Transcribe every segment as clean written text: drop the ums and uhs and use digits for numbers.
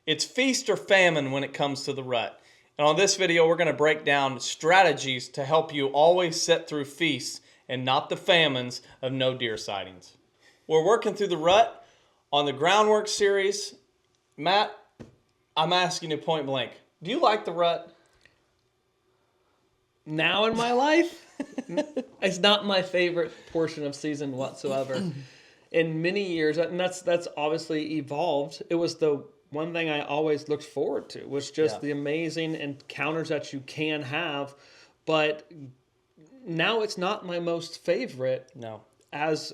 It's feast or famine when it comes to the rut. And on this video, we're going to break down strategies to help you always sit through feasts and not the famines of no deer sightings. We're working through the rut on the Groundwork series. Matt, I'm asking you point blank, do you like the rut? Now in my life, it's not my favorite portion of season whatsoever. In many years, and that's obviously evolved. It was the one thing I always looked forward to, was just the amazing encounters that you can have. But now it's not my most favorite. No. As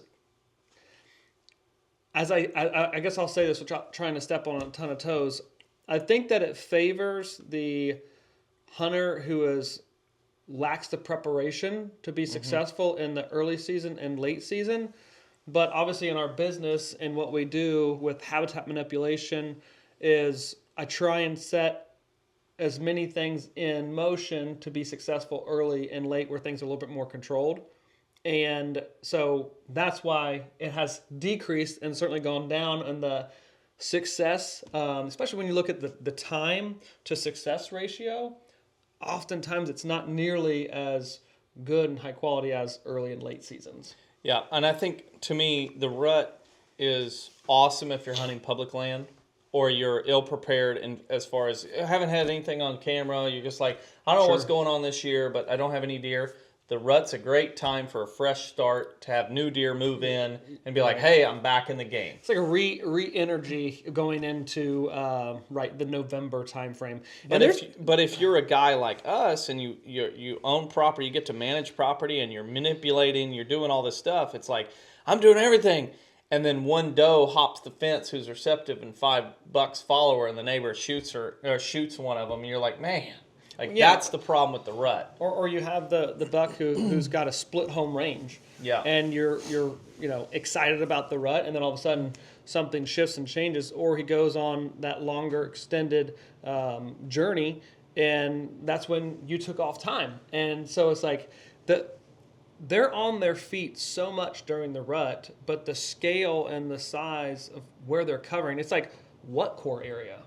I guess I'll say this without trying to step on a ton of toes. I think that it favors the hunter who lacks the preparation to be successful in the early season and late season. But obviously in our business and what we do with habitat manipulation is I try and set as many things in motion to be successful early and late where things are a little bit more controlled. And so that's why it has decreased and certainly gone down in the success, especially when you look at the time to success ratio. Oftentimes it's not nearly as good and high quality as early and late seasons. Yeah, and I think to me the rut is awesome if you're hunting public land or you're ill-prepared, and as far as haven't had anything on camera, you're just like, I don't know what's going on this year, but I don't have any deer. The rut's a great time for a fresh start to have new deer move in and be like, hey, I'm back in the game. It's like a re-energy going into the November time frame. But if you're a guy like us and you own property, you get to manage property and you're manipulating, you're doing all this stuff, it's like, I'm doing everything. And then one doe hops the fence who's receptive and $5 follow her, and the neighbor shoots one of them, and you're like, man. That's the problem with the rut. Or you have the buck who's got a split home range. Yeah. And you're excited about the rut, and then all of a sudden something shifts and changes, or he goes on that longer extended journey, and that's when you took off time. And so it's like they're on their feet so much during the rut, but the scale and the size of where they're covering, it's like, what core area?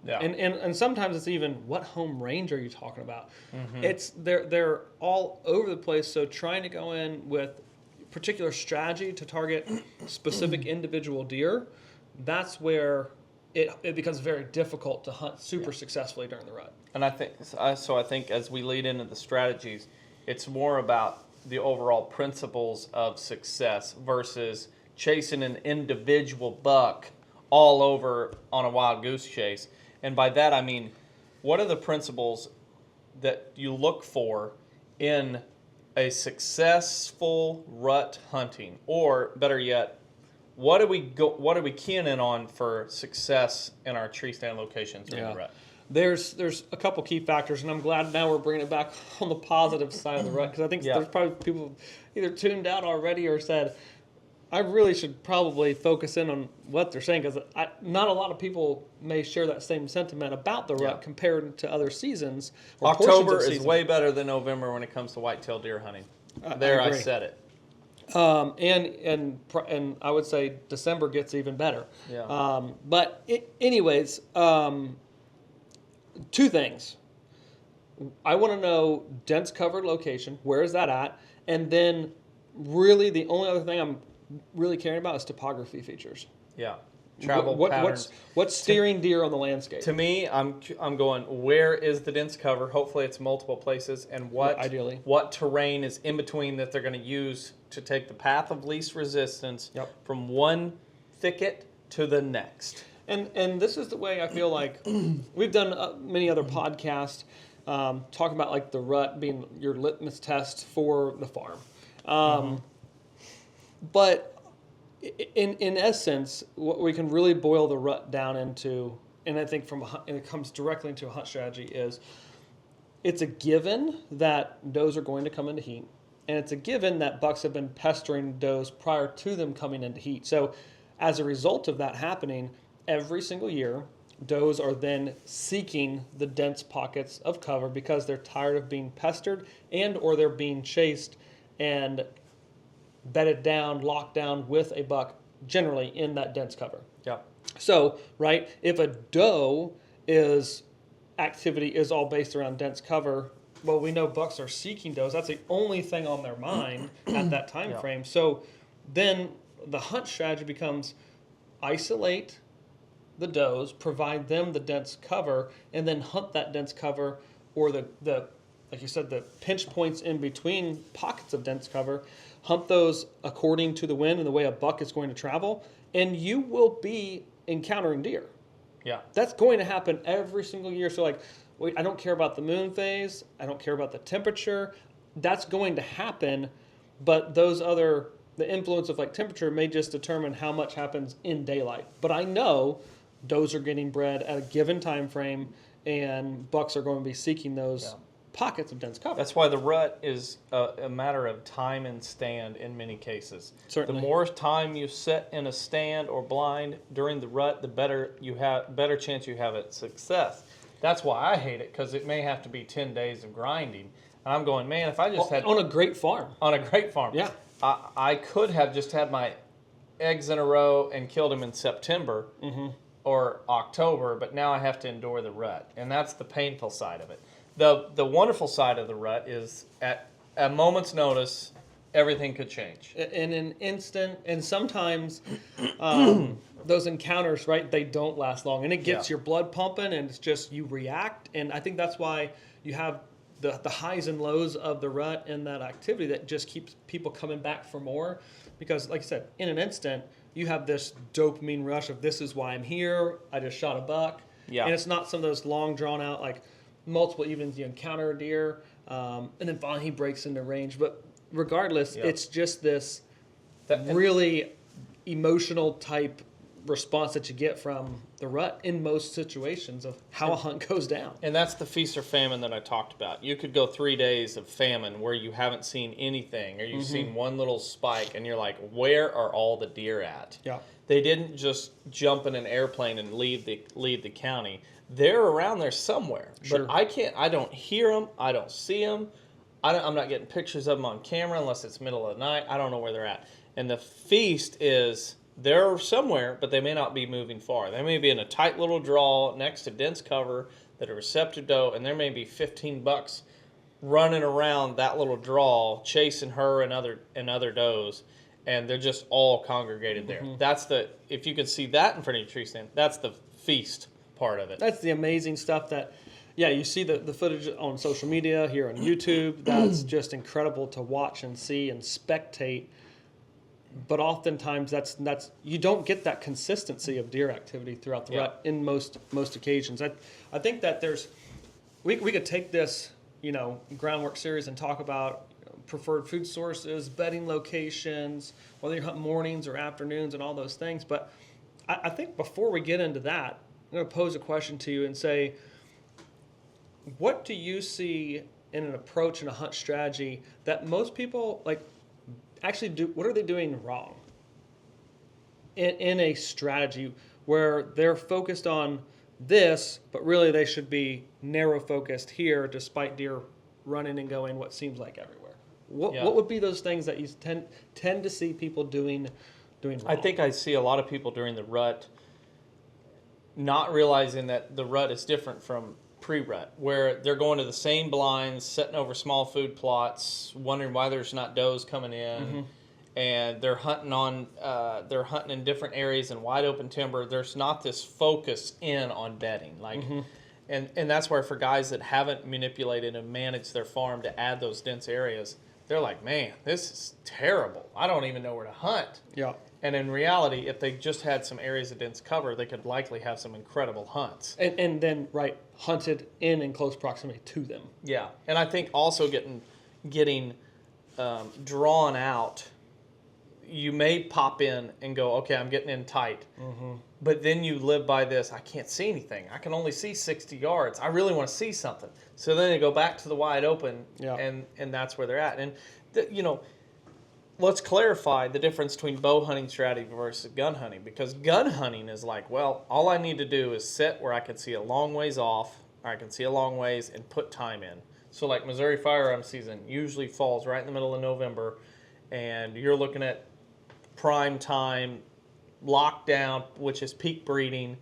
Yeah. And sometimes it's even, what home range are you talking about? It's they're all over the place. So trying to go in with particular strategy to target specific individual deer, that's where it becomes very difficult to hunt super successfully during the rut. And I think as we lead into the strategies, it's more about the overall principles of success versus chasing an individual buck all over on a wild goose chase. And by that, I mean, what are the principles that you look for in a successful rut hunting? Or better yet, what are we keying in on for success in our tree stand locations in the rut? There's a couple key factors, and I'm glad now we're bringing it back on the positive side of the rut, because I think there's probably people either tuned out already or said, I really should probably focus in on what they're saying, because not a lot of people may share that same sentiment about the rut compared to other seasons. October is way better than November when it comes to whitetail deer hunting. I said it. And I would say December gets even better. Yeah. Anyways, two things. I want to know dense covered location. Where is that at? And then really the only other thing I'm really caring about is topography features. Yeah. Travel patterns. What's steering deer on the landscape? To me, I'm going, where is the dense cover? Hopefully it's multiple places. And ideally, what terrain is in between that they're going to use to take the path of least resistance from one thicket to the next. And this is the way I feel like we've done many other podcasts talking about like the rut being your litmus test for the farm. But in essence, what we can really boil the rut down into, and I think and it comes directly into a hunt strategy, is it's a given that does are going to come into heat, and it's a given that bucks have been pestering does prior to them coming into heat. So as a result of that happening, every single year, does are then seeking the dense pockets of cover because they're tired of being pestered or they're being chased and bedded down, locked down with a buck, generally in that dense cover. Yeah. So, right, if a doe is activity is all based around dense cover, well, we know bucks are seeking does. That's the only thing on their mind at that time Yeah. frame. So then the hunt strategy becomes isolate the does, provide them the dense cover, and then hunt that dense cover or the like you said, the pinch points in between pockets of dense cover, hunt those according to the wind and the way a buck is going to travel, and you will be encountering deer. Yeah. That's going to happen every single year. So, like, I don't care about the moon phase. I don't care about the temperature. That's going to happen. But the influence of like temperature may just determine how much happens in daylight. But I know does are getting bred at a given time frame, and bucks are going to be seeking those pockets of dense cover. That's why the rut is a matter of time and stand in many cases. Certainly. The more time you sit in a stand or blind during the rut, the better chance you have at success. That's why I hate it, because it may have to be 10 days of grinding. And I'm going, man, if I just had... On a great farm. On a great farm. Yeah. I could have just had my eggs in a row and killed them in September or October, but now I have to endure the rut. And that's the painful side of it. The wonderful side of the rut is at a moment's notice, everything could change. In an instant, and sometimes those encounters, right, they don't last long. And it gets your blood pumping, and it's just you react. And I think that's why you have the highs and lows of the rut and that activity that just keeps people coming back for more. Because, like I said, in an instant, you have this dopamine rush of this is why I'm here, I just shot a buck. Yeah. And it's not some of those long, drawn-out, like, multiple evenings you encounter a deer, and then finally he breaks into range. But regardless, it's just this really emotional type response that you get from the rut in most situations of how a hunt goes down. And that's the feast or famine that I talked about. You could go 3 days of famine where you haven't seen anything, or you've seen one little spike, and you're like, where are all the deer at? Yeah. They didn't just jump in an airplane and leave the county. They're around there somewhere, Sure. but I don't hear them. I don't see them. I'm not getting pictures of them on camera unless it's middle of the night. I don't know where they're at. And the feast is they're somewhere, but they may not be moving far. They may be in a tight little draw next to dense cover that are receptive doe, and there may be 15 bucks running around that little draw, chasing her and other does, and they're just all congregated there. That's if you can see that in front of your tree stand, that's the feast part of it. That's the amazing stuff that, you see the footage on social media, here on YouTube. That's just incredible to watch and see and spectate. But oftentimes that's you don't get that consistency of deer activity throughout the rut in most occasions. I think that we could take this groundwork series and talk about preferred food sources, bedding locations, whether you hunt mornings or afternoons, and all those things. But I think before we get into that, I'm going to pose a question to you and say, what do you see in an approach and a hunt strategy that most people actually do? What are they doing wrong in a strategy where they're focused on this, but really they should be narrow focused here, despite deer running and going what seems like everywhere? What would be those things that you tend to see people doing wrong? I think I see a lot of people during the rut not realizing that the rut is different from pre-rut, where they're going to the same blinds, setting over small food plots, wondering why there's not does coming in, and they're hunting in different areas in wide open timber. There's not this focus in on bedding, and that's where for guys that haven't manipulated and managed their farm to add those dense areas, they're like, man, this is terrible. I don't even know where to hunt. Yeah. And in reality, if they just had some areas of dense cover, they could likely have some incredible hunts. And then, hunted in close proximity to them. Yeah. And I think also getting drawn out, you may pop in and go, okay, I'm getting in tight. But then you live by this, I can't see anything. I can only see 60 yards. I really want to see something. So then they go back to the wide open, and that's where they're at. And, let's clarify the difference between bow hunting strategy versus gun hunting, because gun hunting is like, well, all I need to do is sit where I can see a long ways off, or I can see a long ways, and put time in. So like Missouri firearm season usually falls right in the middle of November, and you're looking at prime time lockdown, which is peak breeding.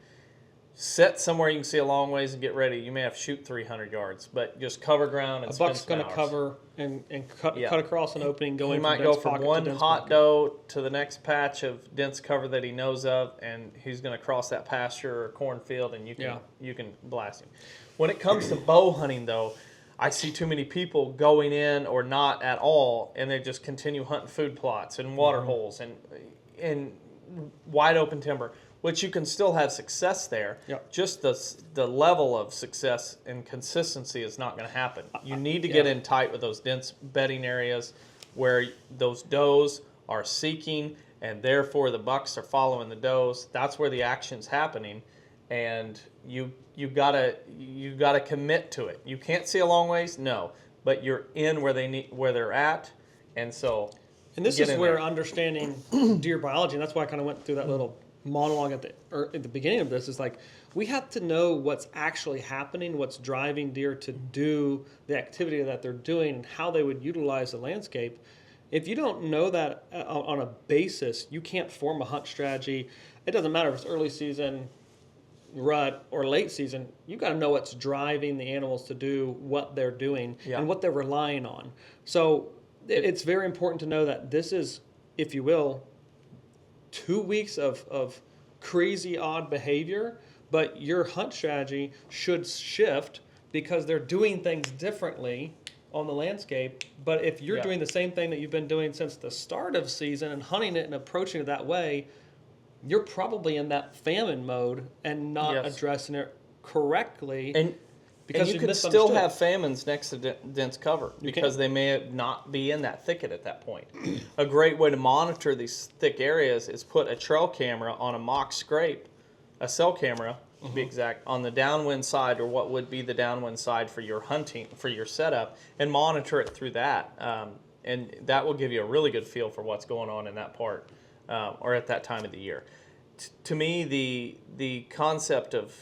Set somewhere you can see a long ways and get ready. You may have to shoot 300 yards, but just cover ground and A spend buck's some going to hours. cover and cut across an opening going He might from go dense from pocket one to dense hot pocket. doe to the next patch of dense cover that he knows of, and he's going to cross that pasture or cornfield, and you can blast him. When it comes to bow hunting, though, I see too many people going in or not at all, and they just continue hunting food plots and water holes and wide open timber, which you can still have success there. Yep. Just the level of success and consistency is not going to happen. You need to get in tight with those dense bedding areas where those does are seeking, and therefore the bucks are following the does. That's where the action's happening, and you gotta commit to it. You can't see a long ways, no, but you're in where they're at, and so. And this is where understanding deer biology, and that's why I kind of went through that little monologue at the beginning of this, is like we have to know what's actually happening, what's driving deer to do the activity that they're doing, and how they would utilize the landscape. If you don't know that on a basis, you can't form a hunt strategy. It doesn't matter if it's early season, rut, or late season. You got to know what's driving the animals to do what they're doing and what they're relying on. So it's very important to know that this is, if you will, 2 weeks of crazy odd behavior, but your hunt strategy should shift because they're doing things differently on the landscape. But if you're doing the same thing that you've been doing since the start of season and hunting it and approaching it that way, you're probably in that famine mode and not addressing it correctly. Because you can still have famines next to dense cover because they may not be in that thicket at that point. A great way to monitor these thick areas is put a trail camera on a mock scrape, a cell camera to be exact, on the downwind side, or what would be the downwind side for your hunting, for your setup, and monitor it through that. And that will give you a really good feel for what's going on in that part or at that time of the year. To me, the concept of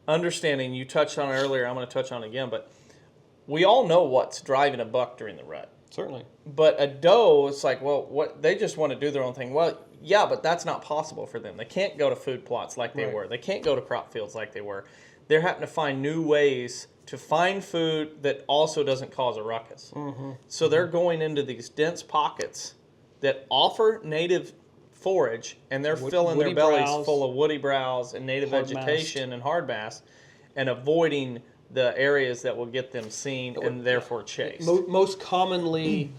understanding, you touched on it earlier, I'm going to touch on it again, but we all know what's driving a buck during the rut. Certainly. But a doe, it's like, well, what, they just want to do their own thing. Well, yeah, but that's not possible for them. They can't go to food plots like they were. They can't go to crop fields like they were. They're having to find new ways to find food that also doesn't cause a ruckus. So they're going into these dense pockets that offer native forage, and they're filling their bellies full of woody browse and native vegetation and hard mass, and avoiding the areas that will get them seen and therefore chased. Most commonly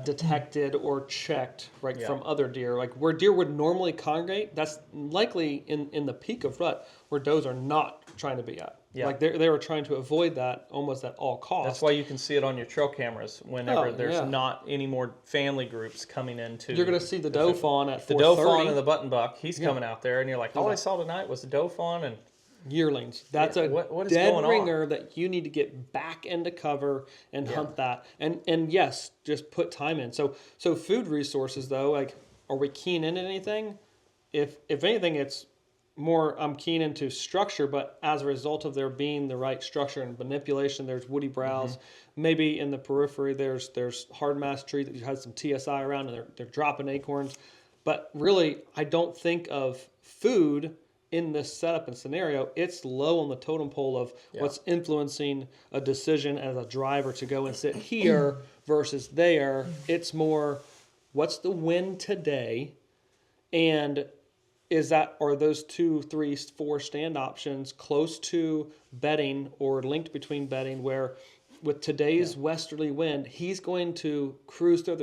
detected or checked from other deer, like where deer would normally congregate, that's likely in the peak of rut where does are not trying to be at. Like they were trying to avoid that almost at all costs. That's why you can see it on your trail cameras whenever there's not any more family groups coming into. You're going to see the doe fawn at 4:30. The doe fawn and the button buck, he's coming out there, and you're like, all I saw tonight was the doe fawn and yearlings. That's a what is dead going ringer on? that you need to get back into cover and hunt that. And yes, just put time in. So food resources though, like, are we keen into anything? If anything, it's more I'm keen into structure, but as a result of there being the right structure and manipulation, there's woody browse. Maybe in the periphery there's hard mass tree that has some TSI around and they're dropping acorns. But really, I don't think of food in this setup and scenario. It's low on the totem pole of what's influencing a decision as a driver to go and sit here versus there. It's more, what's the win today, and are those 2, 3, 4 stand options close to bedding or linked between bedding, where with today's westerly wind, he's going to cruise through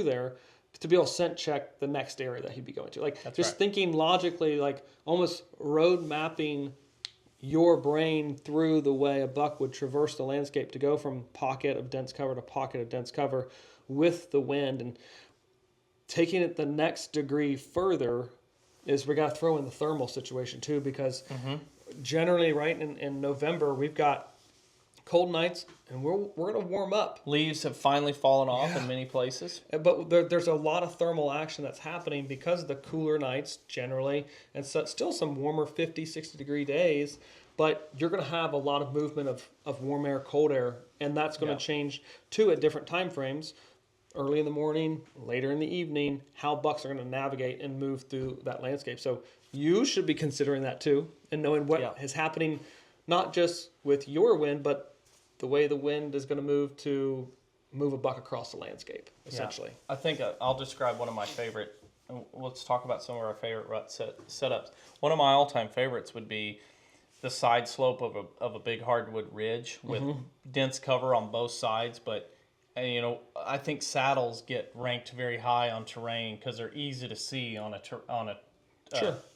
there to be able to scent check the next area that he'd be going to. Like thinking logically, like almost road mapping your brain through the way a buck would traverse the landscape to go from pocket of dense cover to pocket of dense cover with the wind. And taking it the next degree further is we got to throw in the thermal situation too, because generally in November we've got cold nights and we're going to warm up. Leaves have finally fallen off in many places. But there's a lot of thermal action that's happening because of the cooler nights generally, and so still some warmer 50, 60 degree days, but you're going to have a lot of movement of warm air, cold air, and that's going to change too at different time frames. early in the morning, later in the evening, how bucks are going to navigate and move through that landscape. So you should be considering that too, and knowing what is happening, not just with your wind, but the way the wind is going to move a buck across the landscape, essentially. I think I'll describe one of my favorite. Let's talk about some of our favorite rut setups. One of my all-time favorites would be the side slope of a big hardwood ridge with dense cover on both sides. But you know, I think saddles get ranked very high on terrain because they're easy to see on a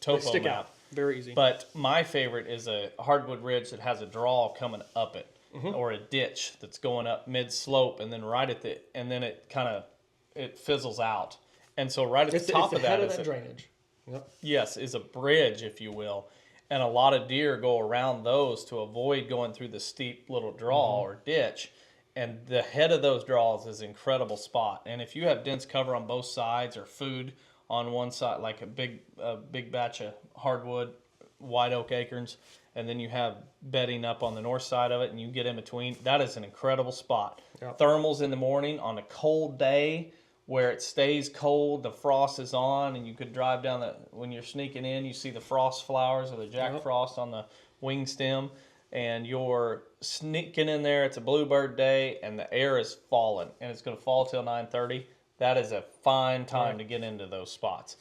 topo stick map. out very easy. But my favorite is a hardwood ridge that has a draw coming up it, or a ditch that's going up mid slope, and then it fizzles out. And so right at the top of that is drainage. Yep. Yes, is a bridge, if you will. And a lot of deer go around those to avoid going through the steep little draw or ditch. And the head of those draws is an incredible spot. And if you have dense cover on both sides or food on one side, like a big batch of hardwood, white oak acorns, and then you have bedding up on the north side of it and you get in between, that is an incredible spot. Yep. Thermals in the morning on a cold day, where it stays cold, the frost is on, and you could drive down when you're sneaking in, you see the frost flowers or the jack frost on the wing stem, and you're sneaking in there. It's a bluebird day, and the air is falling, and it's going to fall till 9:30. That is a fine time to get into those spots.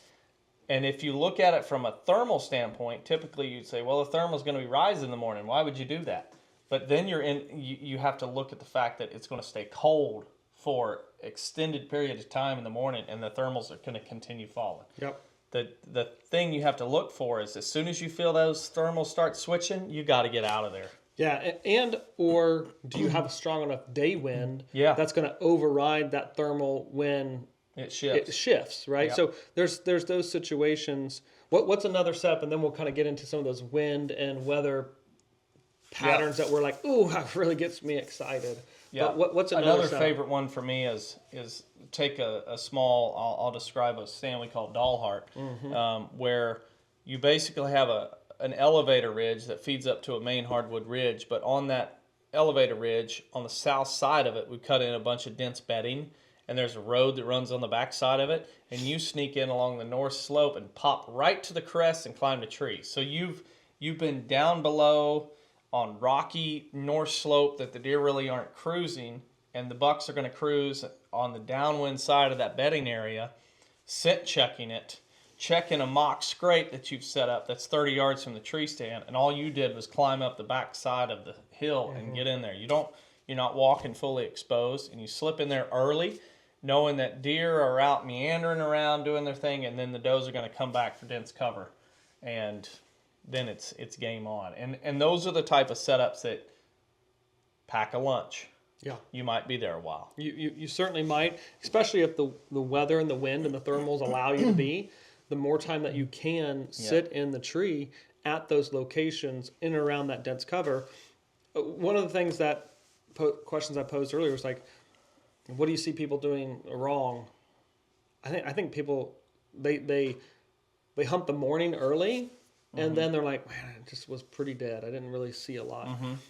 And if you look at it from a thermal standpoint, typically you'd say, well, the thermal's going to be rising in the morning. Why would you do that? But then you have to look at the fact that it's going to stay cold for extended period of time in the morning, and the thermals are going to continue falling. Yep. The thing you have to look for is as soon as you feel those thermals start switching, you got to get out of there. Yeah, or do you have a strong enough day wind that's going to override that thermal when it shifts, right? Yep. So there's those situations. What's another setup, and then we'll kind of get into some of those wind and weather patterns that we're like, ooh, that really gets me excited. Yeah. But what's another favorite one for me is take a small, I'll describe a stand we call doll heart, where you basically have an elevator ridge that feeds up to a main hardwood ridge, but on that elevator ridge, on the south side of it, we cut in a bunch of dense bedding, and there's a road that runs on the back side of it, and you sneak in along the north slope and pop right to the crest and climb the tree. So you've been down below on rocky north slope that the deer really aren't cruising, and the bucks are going to cruise on the downwind side of that bedding area, scent checking it, checking a mock scrape that you've set up that's 30 yards from the tree stand, and all you did was climb up the back side of the hill and get in there. You're not walking fully exposed, and you slip in there early, knowing that deer are out meandering around doing their thing, and then the does are going to come back for dense cover, and then it's game on. And those are the type of setups that pack a lunch. Yeah. You might be there a while. You certainly might, especially if the weather and the wind and the thermals allow you to be. The more time that you can sit in the tree at those locations in and around that dense cover. One of the things that questions I posed earlier was like, what do you see people doing wrong? I think people they hump the morning early. And then they're like, man, it just was pretty dead. I didn't really see a lot.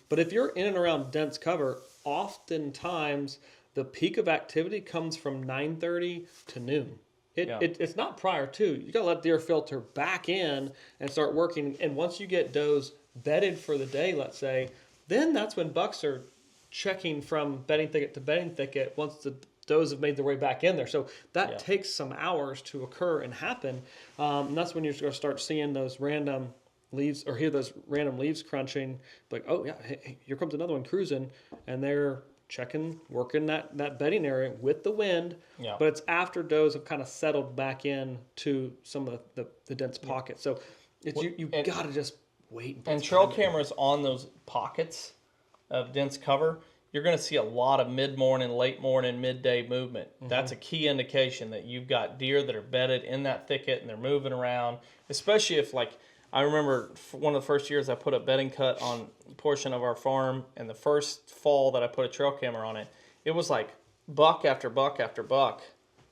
But if you're in and around dense cover, oftentimes the peak of activity comes from 9:30 to noon. It's not prior to. You got to let deer filter back in and start working. And once you get does bedded for the day, let's say, then that's when bucks are checking from bedding thicket to bedding thicket once the does have made their way back in there. So that takes some hours to occur and happen. And that's when you're going to start seeing those random leaves or hear those random leaves crunching. Like, oh, yeah, hey, here comes another one cruising. And they're working that bedding area with the wind. Yeah. But it's after does have kind of settled back in to some of the dense pockets. So you've got to just wait. And trail cameras on those pockets of dense cover, you're going to see a lot of mid-morning, late morning, midday movement. That's a key indication that you've got deer that are bedded in that thicket and they're moving around, especially if, like, I remember one of the first years I put a bedding cut on a portion of our farm, and the first fall that I put a trail camera on it, it was like buck after buck after buck,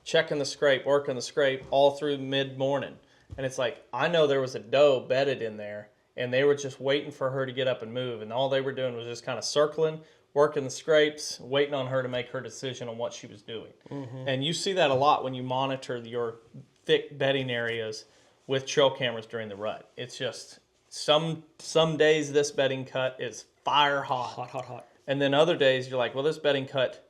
checking the scrape, working the scrape all through mid-morning. And it's like, I know there was a doe bedded in there, and they were just waiting for her to get up and move, and all they were doing was just kind of circling, working the scrapes, waiting on her to make her decision on what she was doing. And you see that a lot when you monitor your thick bedding areas with trail cameras during the rut. It's just some days this bedding cut is fire hot. Hot. And then other days you're like, well, this bedding cut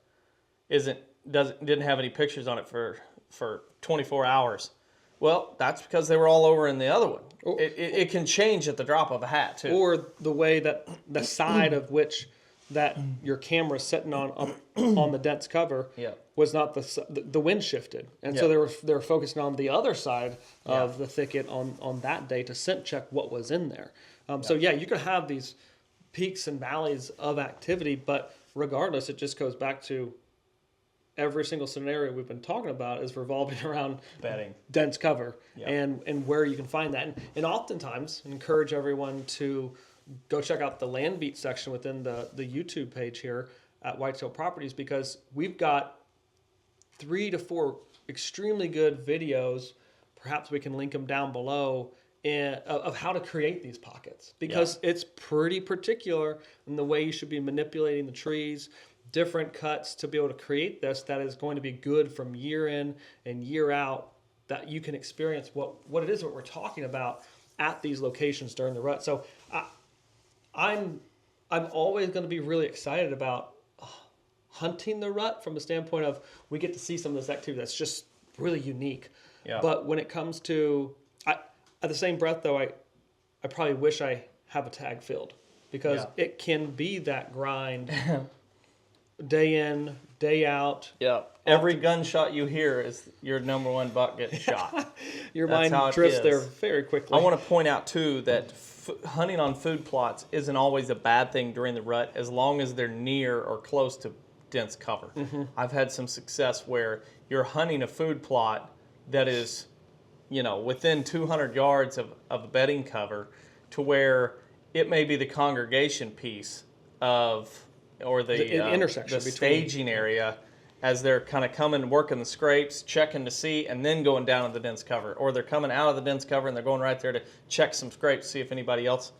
didn't have any pictures on it for 24 hours. Well, that's because they were all over in the other one. It can change at the drop of a hat too. Or the way that the side of which that your camera is sitting on the dense cover was not the wind shifted, and so they were focusing on the other side of the thicket on that day to scent check what was in there. So you could have these peaks and valleys of activity, but regardless, it just goes back to every single scenario we've been talking about is revolving around bedding, dense cover, and where you can find that. And oftentimes encourage everyone to go check out the land beat section within the YouTube page here at Whitetail Properties, because we've got 3 to 4 extremely good videos. Perhaps we can link them down below of how to create these pockets, because it's pretty particular in the way you should be manipulating the trees, different cuts to be able to create this that is going to be good from year in and year out, that you can experience what it is what we're talking about at these locations during the rut. So I'm always going to be really excited about hunting the rut from the standpoint of we get to see some of this activity that's just really unique. But when it comes to, at the same breath though, I probably wish I have a tag filled, because it can be that grind day in, day out. Every gunshot you hear is your number one buck getting shot. Your mind drifts there very quickly. I want to point out too that hunting on food plots isn't always a bad thing during the rut, as long as they're near or close to dense cover. I've had some success where you're hunting a food plot that is, within 200 yards of a bedding cover, to where it may be the congregation piece or the intersection the staging area, as they're kind of coming, working the scrapes, checking to see, and then going down to the dense cover. Or they're coming out of the dense cover and they're going right there to check some scrapes, see if anybody else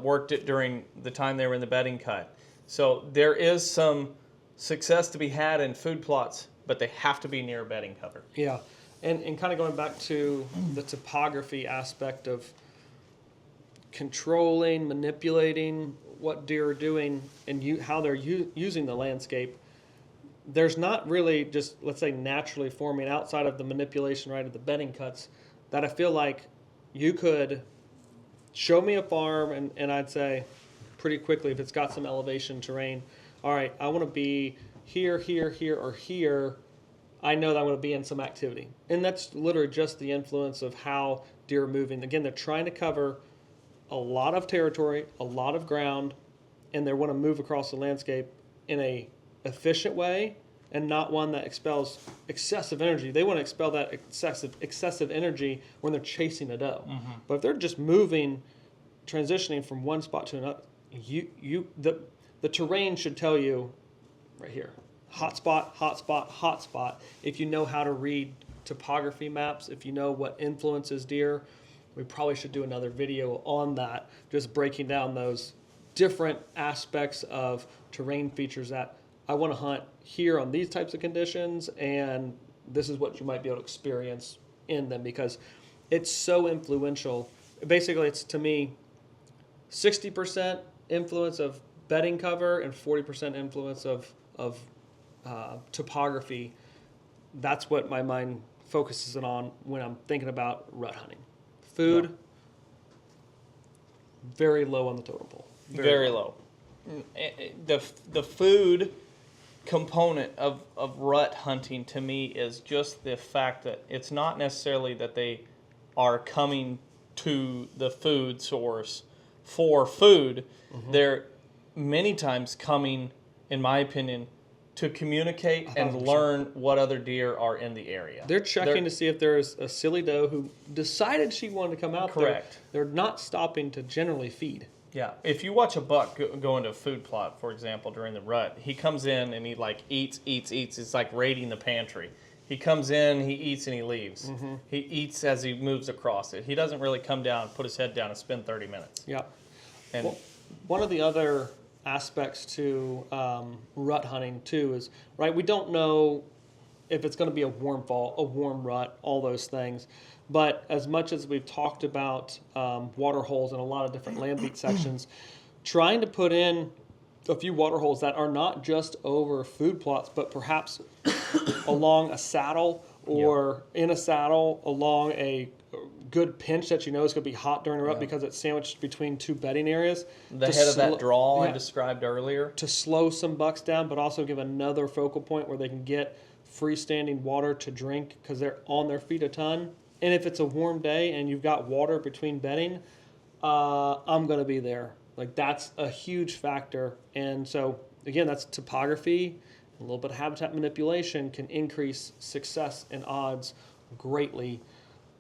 worked it during the time they were in the bedding cut. So there is some success to be had in food plots, but they have to be near bedding cover. Yeah, and kind of going back to the topography aspect of controlling, manipulating what deer are doing and how they're using the landscape. There's not really just, let's say, naturally forming outside of the manipulation, right, of the bedding cuts, that I feel like you could show me a farm and I'd say pretty quickly, if it's got some elevation terrain, all right, I want to be here, here, here, or here. I know that I want to be in some activity. And that's literally just the influence of how deer are moving. Again, they're trying to cover a lot of territory, a lot of ground, and they want to move across the landscape in a efficient way and not one that expels excessive energy. They want to expel that excessive energy when they're chasing a doe. But if they're just moving, transitioning from one spot to another, the terrain should tell you right here, hot spot, hot spot, hot spot. If you know how to read topography maps, if you know what influences deer, we probably should do another video on that, just breaking down those different aspects of terrain features that I want to hunt here on these types of conditions, and this is what you might be able to experience in them, because it's so influential. Basically, it's, to me, 60% influence of bedding cover and 40% influence of topography. That's what my mind focuses on when I'm thinking about rut hunting. Food, very low on the totem pole. Very low. The food component of rut hunting, to me, is just the fact that it's not necessarily that they are coming to the food source for food. They're many times coming, in my opinion, to communicate 100%. And learn what other deer are in the area. They're checking to see if there's a silly doe who decided she wanted to come out there. Correct. They're not stopping to generally feed. Yeah. If you watch a buck go into a food plot, for example, during the rut, he comes in and he eats. It's like raiding the pantry. He comes in, he eats, and he leaves. He eats as he moves across it. He doesn't really come down, put his head down, and spend 30 minutes. Yeah. And one of the other aspects to rut hunting too. Is right. We don't know if it's going to be a warm fall, a warm rut, all those things. But as much as we've talked about water holes in a lot of different land beat sections, trying to put in a few water holes that are not just over food plots, but perhaps along a saddle or in a saddle along a good pinch that you know is going to be hot during the rut because it's sandwiched between two bedding areas. The head of that draw I described earlier. To slow some bucks down, but also give another focal point where they can get freestanding water to drink because they're on their feet a ton. And if it's a warm day and you've got water between bedding, I'm going to be there. Like, that's a huge factor. And so, again, that's topography. A little bit of habitat manipulation can increase success and odds greatly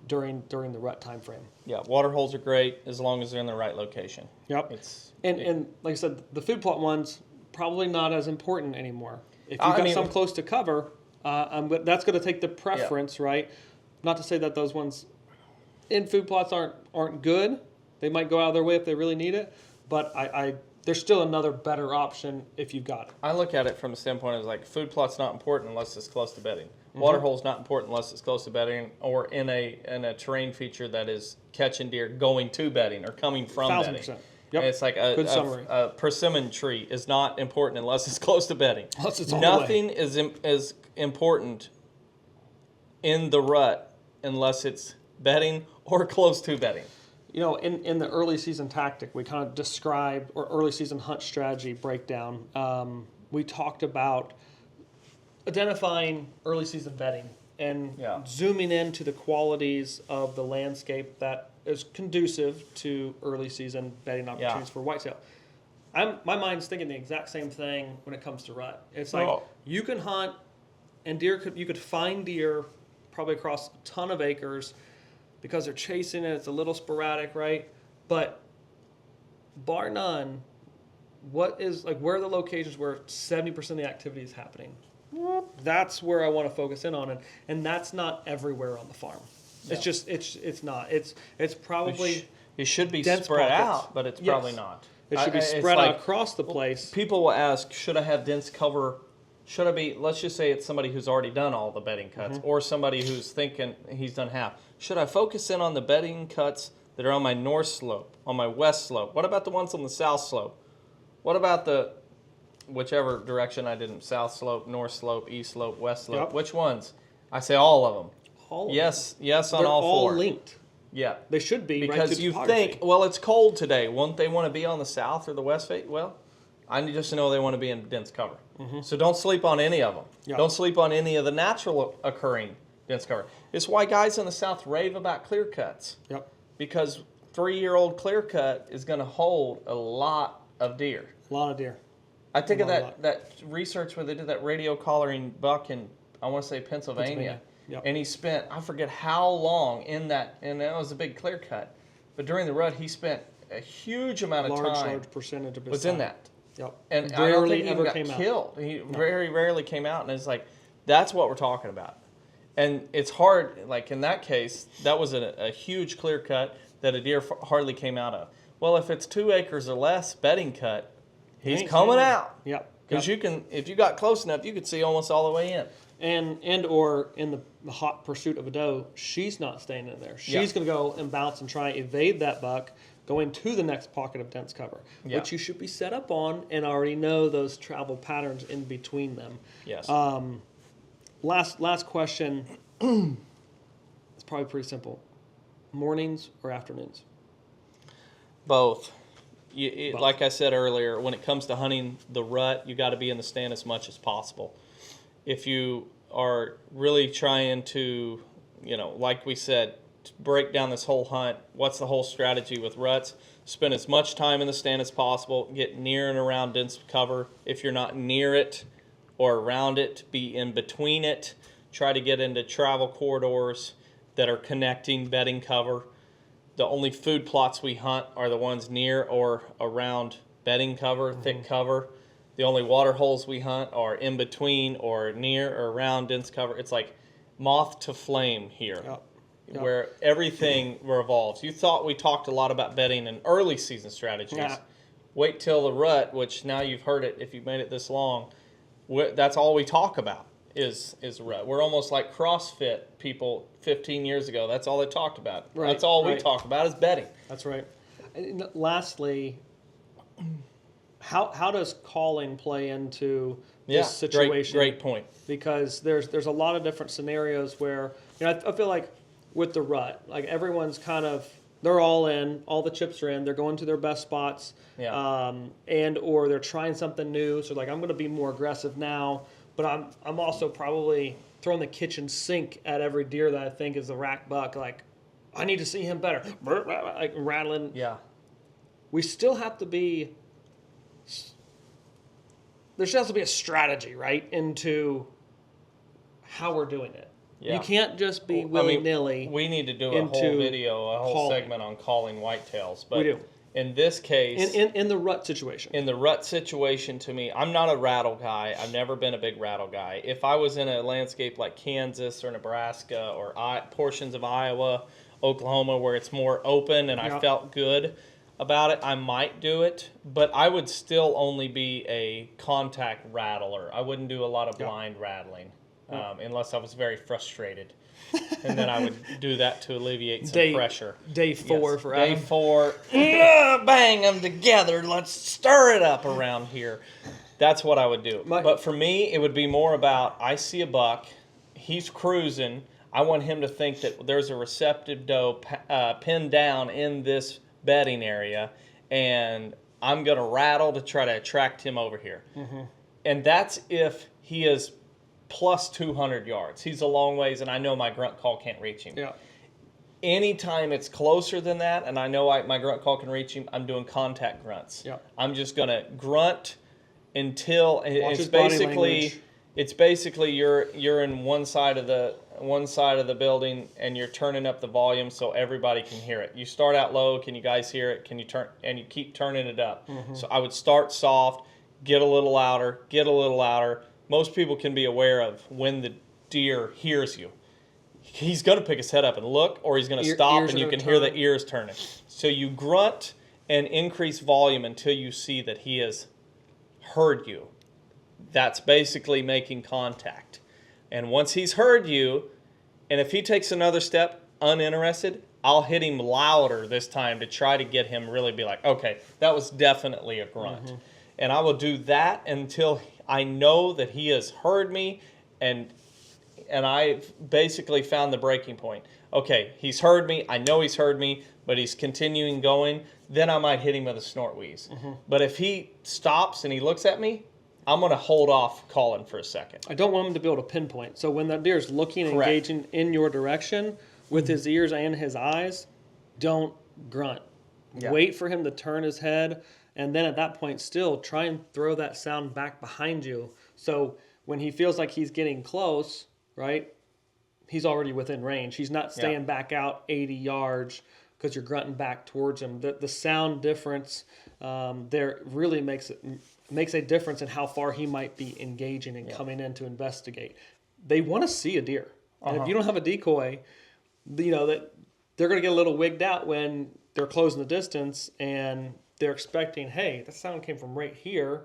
during the rut time frame. Yeah, water holes are great as long as they're in the right location. Yep. And like I said, the food plot ones, probably not as important anymore. If you've got some close to cover, that's going to take the preference, right? Not to say that those ones in food plots aren't good. They might go out of their way if they really need it, but there's still another better option if you've got it. I look at it from the standpoint of like food plot's not important unless it's close to bedding. Water hole's not important unless it's close to bedding or in a terrain feature that is catching deer going to bedding or coming from 1000%. bedding. Yep. It's like a persimmon tree is not important unless it's close to bedding. Unless it's all Nothing is important in the rut unless it's bedding or close to bedding. You know, in the early season tactic, we kind of described, or early season hunt strategy breakdown, we talked about identifying early season bedding and zooming into the qualities of the landscape that is conducive to early season bedding opportunities for whitetail. My mind's thinking the exact same thing when it comes to rut. It's like you can hunt, and you could find deer probably across a ton of acres because they're chasing it. It's a little sporadic, right? But bar none, where are the locations where 70% of the activity is happening? That's where I want to focus in on it, and that's not everywhere on the farm. Yeah. It's just it's not. It's probably it should be spread out, but it's probably not. It should be spread out across the place. People will ask, should I have dense cover? Should I be? Let's just say it's somebody who's already done all the bedding cuts, or somebody who's thinking he's done half. Should I focus in on the bedding cuts that are on my north slope, on my west slope? What about the ones on the south slope? What about the whichever direction I did them, south slope, north slope, east slope, west slope? Yep. Which ones? I say all of them. All yes, of them. yes on They're all four. all linked. Yeah. They should be. Because right, you think, well, it's cold today. Won't they want to be on the south or the west face? Well, I need just to know they want to be in dense cover. So don't sleep on any of them. Yep. Don't sleep on any of the natural occurring dense cover. It's why guys in the south rave about clear cuts. Yep. Because 3-year-old clear cut is going to hold a lot of deer. A lot of deer. I think of that research where they did that radio collaring buck in, I want to say, Pennsylvania. Yep. And he spent, I forget how long in that, and that was a big clear cut. But during the rut, he spent a huge amount of time. Large percentage of his was time. in that. Yep. And I don't think he even got killed. He very rarely came out, and it's like, that's what we're talking about. And it's hard, like in that case, that was a huge clear cut that a deer hardly came out of. Well, if it's 2 acres or less bedding cut, he's coming out. Yep. Because you can, if you got close enough, you could see almost all the way in. And or in the hot pursuit of a doe, she's not staying in there. She's going to go and bounce and try and evade that buck, going to the next pocket of dense cover, which you should be set up on and already know those travel patterns in between them. Yes. Last question. It's probably pretty simple. Mornings or afternoons? Both. Like I said earlier, when it comes to hunting the rut, you got to be in the stand as much as possible. If you are really trying to, like we said, break down this whole hunt, what's the whole strategy with ruts? Spend as much time in the stand as possible, get near and around dense cover. If you're not near it or around it, be in between it. Try to get into travel corridors that are connecting bedding cover. The only food plots we hunt are the ones near or around bedding cover, thick cover. The only water holes we hunt are in between or near or around dense cover. It's like moth to flame here, where everything revolves. You thought we talked a lot about bedding and early season strategies. wait till the rut, which now you've heard it if you've made it this long. That's all we talk about is rut. We're almost like CrossFit people 15 years ago. That's all they talked about. Right, That's all we right. talk about is bedding. That's right. And lastly, how does calling play into this situation? Great point. Because there's a lot of different scenarios where, you know, I feel like with the rut, like everyone's kind of, they're all in, all the chips are in, they're going to their best spots, and or they're trying something new. So like, I'm going to be more aggressive now, but I'm also probably throwing the kitchen sink at every deer that I think is a rack buck. Like, I need to see him better, like rattling. Yeah. We still have to be. There still has to be a strategy, right, into how we're doing it. Yeah. You can't just be willy-nilly. We need to do a whole video, a whole segment on calling whitetails. But we do. In this case... In the rut situation. In the rut situation, to me, I'm not a rattle guy. I've never been a big rattle guy. If I was in a landscape like Kansas or Nebraska or portions of Iowa, Oklahoma, where it's more open and I felt good about it, I might do it, but I would still only be a contact rattler. I wouldn't do a lot of blind rattling unless I was very frustrated. And then I would do that to alleviate some pressure. Day 4 for Adam. Day 4, bang them together. Let's stir it up around here. That's what I would do. But for me, it would be more about, I see a buck, he's cruising, I want him to think that there's a receptive doe pinned down in this bedding area, and I'm going to rattle to try to attract him over here. Mm-hmm. And that's if he is plus 200 yards. He's a long ways, and I know my grunt call can't reach him. Yeah. Anytime it's closer than that, and I know my grunt call can reach him, I'm doing contact grunts. Yeah. I'm just going to grunt until it's basically you're in one side of the building and you're turning up the volume so everybody can hear it. You start out low, can you guys hear it? Can you turn, and you keep turning it up. Mm-hmm. So I would start soft, get a little louder. Most people can be aware of when the deer hears you. He's going to pick his head up and look, or he's going to stop and you can hear the ears turning. So you grunt and increase volume until you see that he has heard you. That's basically making contact. And once he's heard you, and if he takes another step uninterested, I'll hit him louder this time to try to get him really be like, okay, that was definitely a grunt. Mm-hmm. And I will do that until I know that he has heard me, and I've basically found the breaking point. Okay, he's heard me, I know he's heard me, but he's continuing going, then I might hit him with a snort wheeze. Mm-hmm. But if he stops and he looks at me, I'm going to hold off calling for a second. I don't want him to be able to pinpoint. So when that deer is looking and engaging in your direction with his ears and his eyes, don't grunt. Yeah. Wait for him to turn his head, and then at that point still try and throw that sound back behind you. So when he feels like he's getting close, right, he's already within range. He's not staying back out 80 yards because you're grunting back towards him. The sound difference there really makes a difference in how far he might be engaging and coming in to investigate. They want to see a deer. And if you don't have a decoy, you know that they're going to get a little wigged out when they're closing the distance and they're expecting, hey, that sound came from right here.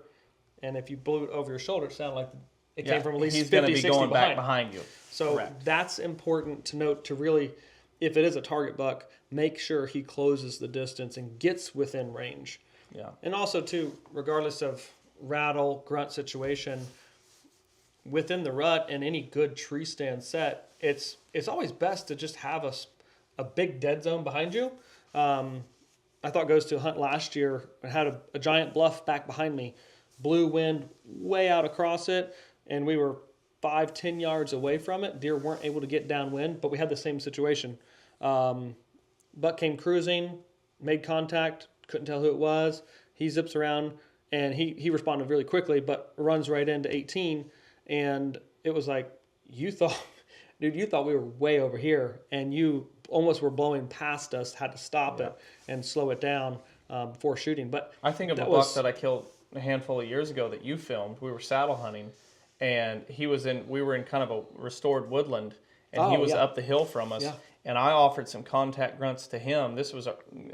And if you blew it over your shoulder, it sounded like it came from at least 50, 60 going back behind you. So that's important to note, to really, if it is a target buck, make sure he closes the distance and gets within range. Yeah. And also, too, regardless of rattle, grunt situation, within the rut and any good tree stand set, it's always best to just have a big dead zone behind you. I thought goes to a hunt last year and had a giant bluff back behind me. Blew wind way out across it, and we were 5-10 yards away from it. Deer weren't able to get downwind, but we had the same situation. Buck came cruising, made contact, couldn't tell who it was. He zips around, and he responded really quickly, but runs right into 18. And it was like, you thought we were way over here, and you almost were blowing past us, had to stop it and slow it down before shooting. But I think of a buck that I killed a handful of years ago that you filmed. We were saddle hunting, and we were in kind of a restored woodland, and he was up the hill from us. Yeah. And I offered some contact grunts to him. This was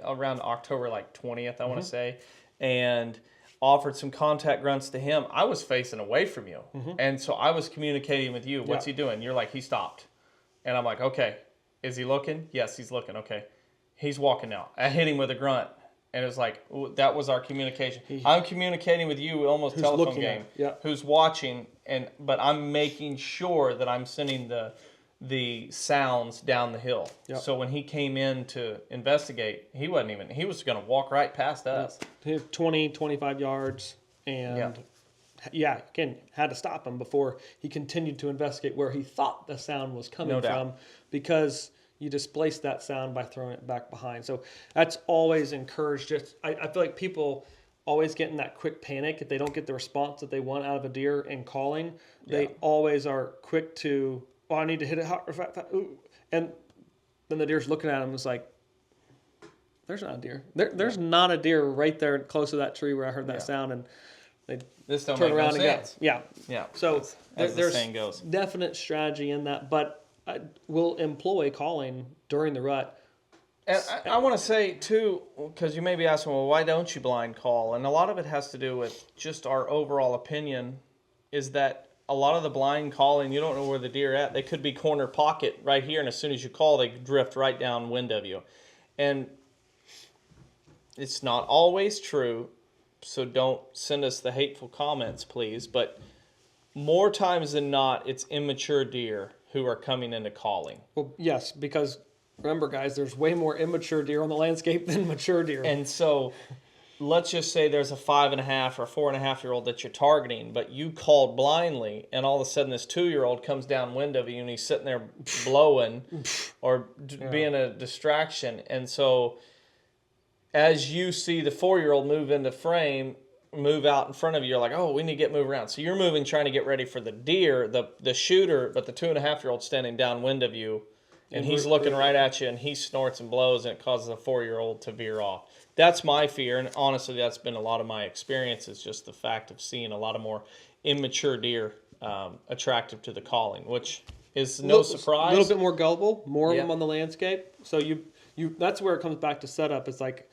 around October 20th, I want to say. and offered some contact grunts to him. I was facing away from you. And so I was communicating with you. What's he doing? You're like, he stopped. And I'm like, okay, is he looking? Yes, he's looking. Okay. He's walking now. I hit him with a grunt. And it was like, that was our communication. I'm communicating with you, almost telephone game. Who's watching, but I'm making sure that I'm sending the sounds down the hill. So when he came in to investigate, he was going to walk right past us. 20, 25 yards. And again, had to stop him before he continued to investigate where he thought the sound was coming from, because you displace that sound by throwing it back behind. So that's always encouraged. I feel like people always get in that quick panic if they don't get the response that they want out of a deer in calling. They always are quick to, I need to hit it hard, and then the deer's looking at him and it's like, there's not a deer. There's not a deer right there close to that tree where I heard that sound, and they turn around and go. Yeah. So as the saying goes, definite strategy in that, but I will employ calling during the rut. And I want to say, too, because you may be asking, well, why don't you blind call? And a lot of it has to do with just our overall opinion, is that a lot of the blind calling, you don't know where the deer at. They could be corner pocket right here, and as soon as you call, they drift right downwind of you. And it's not always true, so don't send us the hateful comments, please. But more times than not, it's immature deer who are coming into calling. Well, yes, because remember, guys, there's way more immature deer on the landscape than mature deer. And so let's just say there's a 5.5 or 4.5-year-old that you're targeting, but you called blindly, and all of a sudden this 2-year-old comes downwind of you and he's sitting there blowing or being a distraction. And so as you see the 4-year-old move into frame, move out in front of you, you're like, oh, we need to moving around. So you're moving, trying to get ready for the deer, the shooter, but the 2.5-year-old standing downwind of you, and he's looking right at you, and he snorts and blows, and it causes a 4-year-old to veer off. That's my fear, and honestly, that's been a lot of my experience, is just the fact of seeing a lot of more immature deer attractive to the calling, which is no surprise. A little bit more gullible, more of them on the landscape. So you that's where it comes back to setup. It's like,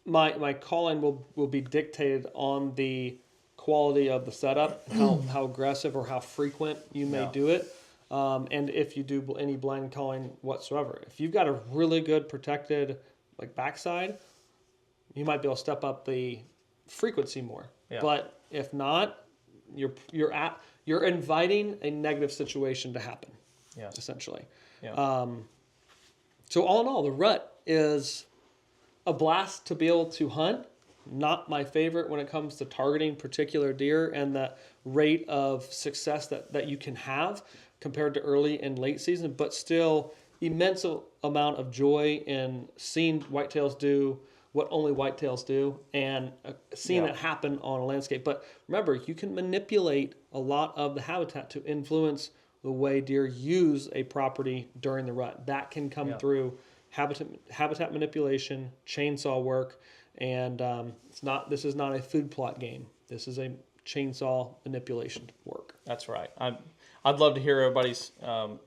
my calling will be dictated on the quality of the setup, how aggressive or how frequent you may do it, and if you do any blind calling whatsoever. If you've got a really good protected backside, you might be able to step up the frequency more. But if not, you're inviting a negative situation to happen. Essentially. So all in all, the rut is a blast to be able to hunt. Not my favorite when it comes to targeting particular deer and the rate of success that you can have compared to early and late season, but still immense amount of joy in seeing whitetails do what only whitetails do, and seeing that happen on a landscape. But remember, you can manipulate a lot of the habitat to influence the way deer use a property during the rut. That can come through habitat manipulation, chainsaw work, and this is not a food plot game. This is a chainsaw manipulation work. That's right. I'd love to hear everybody's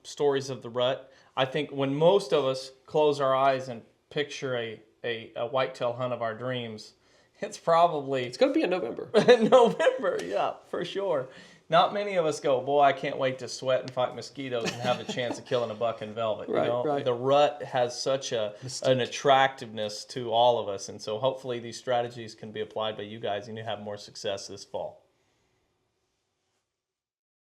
stories of the rut. I think when most of us close our eyes and picture a whitetail hunt of our dreams, it's going to be in November. November, yeah, for sure. Not many of us go, boy, I can't wait to sweat and fight mosquitoes and have a chance of killing a buck in velvet. Right. The rut has such an attractiveness to all of us, and so hopefully these strategies can be applied by you guys and you have more success this fall.